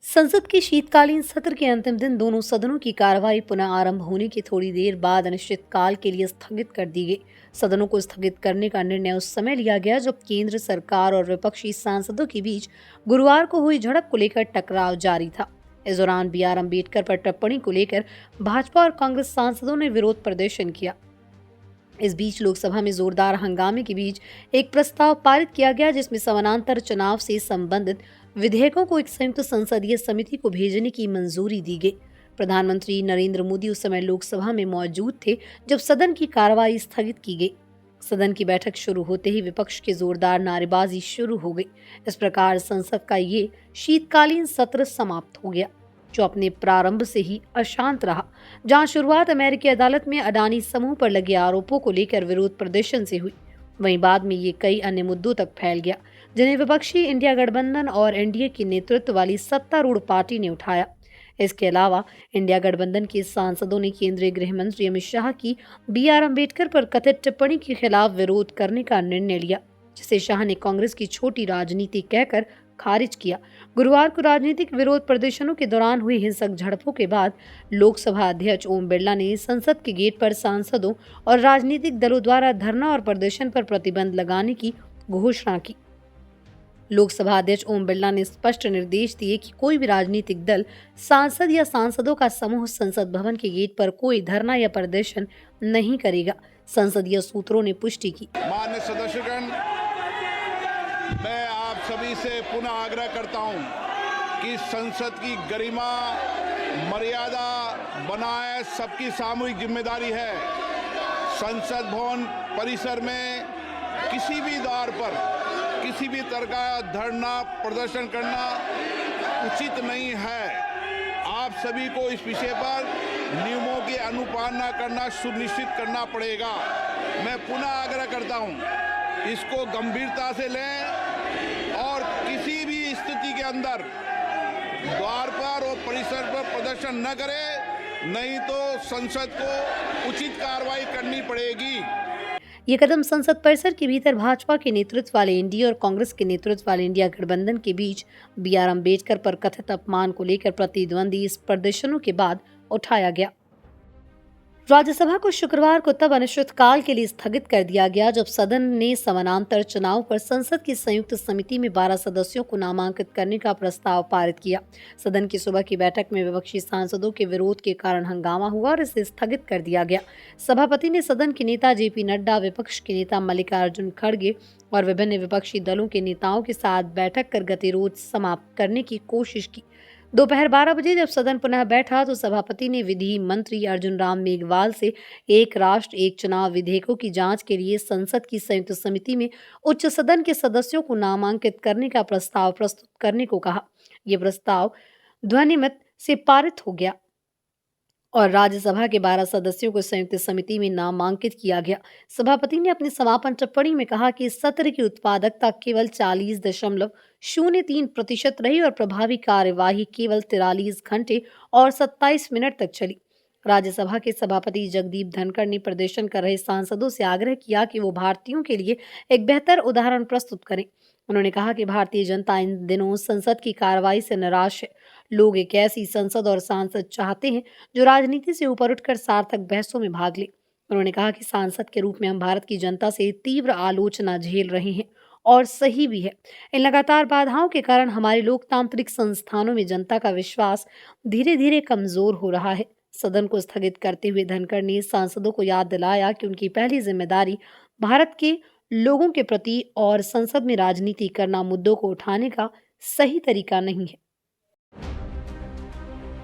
संसद के शीतकालीन सत्र के अंतिम दिन दोनों सदनों की कार्यवाही पुनः आरंभ होने की थोड़ी देर बाद अनिश्चितकाल के लिए स्थगित कर दी गई। सदनों को स्थगित करने का निर्णय उस समय लिया गया जब केंद्र सरकार और विपक्षी सांसदों के बीच गुरुवार को हुई झड़प को लेकर टकराव जारी था। इस दौरान बी आर अम्बेडकर पर टिप्पणी को लेकर भाजपा और कांग्रेस सांसदों ने विरोध प्रदर्शन किया। इस बीच लोकसभा में जोरदार हंगामे के बीच एक प्रस्ताव पारित किया गया जिसमें समानांतर चुनाव से संबंधित विधेयकों को एक संयुक्त संसदीय समिति को भेजने की मंजूरी दी गई। प्रधानमंत्री नरेंद्र मोदी उस समय लोकसभा में मौजूद थे जब सदन की कार्यवाही स्थगित की गई। सदन की बैठक शुरू होते ही विपक्ष की जोरदार नारेबाजी शुरू हो गई। इस प्रकार संसद का ये शीतकालीन सत्र समाप्त हो गया, जो अपने प्रारंभ से ही अशांत रहा। जहां शुरुआत अमेरिकी अदालत में अडानी समूह पर लगे आरोपों को लेकर विरोध प्रदर्शन से हुई, वहीं बाद में ये कई अन्य मुद्दों तक फैल गया जिन्हें विपक्षी इंडिया गठबंधन और एनडीए के नेतृत्व वाली सत्तारूढ़ पार्टी ने उठाया। इसके अलावा इंडिया गठबंधन के सांसदों ने केंद्रीय गृह मंत्री अमित शाह की बी आर अम्बेडकर पर कथित टिप्पणी के खिलाफ विरोध करने का निर्णय लिया, जिसे शाह ने कांग्रेस की छोटी राजनीति कहकर खारिज किया। गुरुवार को राजनीतिक विरोध प्रदर्शनों के दौरान हुई हिंसक झड़पों के बाद लोकसभा अध्यक्ष ओम बिरला ने संसद के गेट पर सांसदों और राजनीतिक दलों द्वारा धरना और प्रदर्शन पर प्रतिबंध लगाने की घोषणा की। लोकसभा अध्यक्ष ओम बिरला ने स्पष्ट निर्देश दिए कि कोई भी राजनीतिक दल, सांसद या सांसदों का समूह संसद भवन के गेट पर कोई धरना या प्रदर्शन नहीं करेगा। संसदीय सूत्रों ने पुष्टि की। माननीय सदस्यगण, मैं आप सभी से पुनः आग्रह करता हूं कि संसद की गरिमा मर्यादा बनाए सबकी सामूहिक जिम्मेदारी है। संसद भवन परिसर में किसी भी द्वार पर किसी भी तरह का धरना प्रदर्शन करना उचित नहीं है। आप सभी को इस विषय पर नियमों की अनुपालना करना सुनिश्चित करना पड़ेगा। मैं पुनः आग्रह करता हूं, इसको गंभीरता से लें और किसी भी स्थिति के अंदर द्वार पर और परिसर पर प्रदर्शन न करें, नहीं तो संसद को उचित कार्रवाई करनी पड़ेगी। ये कदम संसद परिसर के भीतर भाजपा के नेतृत्व वाले एनडीए और कांग्रेस के नेतृत्व वाले इंडिया गठबंधन के बीच बी आर अम्बेडकर पर कथित अपमान को लेकर प्रतिद्वंदी इस प्रदर्शनों के बाद उठाया गया। राज्यसभा को शुक्रवार को तब अनिश्चितकाल के लिए स्थगित कर दिया गया जब सदन ने समानांतर चुनाव पर संसद की संयुक्त समिति में 12 सदस्यों को नामांकित करने का प्रस्ताव पारित किया। सदन की सुबह की बैठक में विपक्षी सांसदों के विरोध के कारण हंगामा हुआ और इसे स्थगित कर दिया गया। सभापति ने सदन के नेता जेपी नड्डा, विपक्ष के नेता मल्लिकार्जुन खड़गे और विभिन्न विपक्षी दलों के नेताओं के साथ बैठक कर गतिरोध समाप्त करने की कोशिश की। दोपहर 12 बजे जब सदन पुनः बैठा तो सभापति ने विधि मंत्री अर्जुन राम मेघवाल से एक राष्ट्र एक चुनाव विधेयकों की जांच के लिए संसद की संयुक्त समिति में उच्च सदन के सदस्यों को नामांकित करने का प्रस्ताव प्रस्तुत करने को कहा। यह प्रस्ताव ध्वनिमत से पारित हो गया और राज्यसभा के 12 सदस्यों को संयुक्त समिति में नामांकित किया गया। सभापति ने अपनी समापन टिप्पणी में कहा कि इस सत्र की उत्पादकता केवल 40.03% रही और प्रभावी कार्यवाही केवल 43 घंटे और 27 मिनट तक चली। राज्यसभा के सभापति जगदीप धनखड़ ने प्रदर्शन कर रहे सांसदों से आग्रह किया कि वो भारतीयों के लिए एक बेहतर उदाहरण प्रस्तुत करें। उन्होंने कहा कि भारतीय जनता इन दिनों संसद की कार्रवाई से निराश है। लोग एक ऐसी संसद और सांसद चाहते हैं जो राजनीति से ऊपर उठकर सार्थक बहसों में भाग ले। उन्होंने कहा कि सांसद के रूप में हम भारत की जनता से तीव्र आलोचना झेल रहे हैं और सही भी है। इन लगातार बाधाओं के कारण हमारे लोकतांत्रिक संस्थानों में जनता का विश्वास धीरे धीरे कमजोर हो रहा है। सदन को स्थगित करते हुए धनखड़ ने सांसदों को याद दिलाया कि उनकी पहली जिम्मेदारी भारत के लोगों के प्रति और संसद में राजनीति करना मुद्दों को उठाने का सही तरीका नहीं है।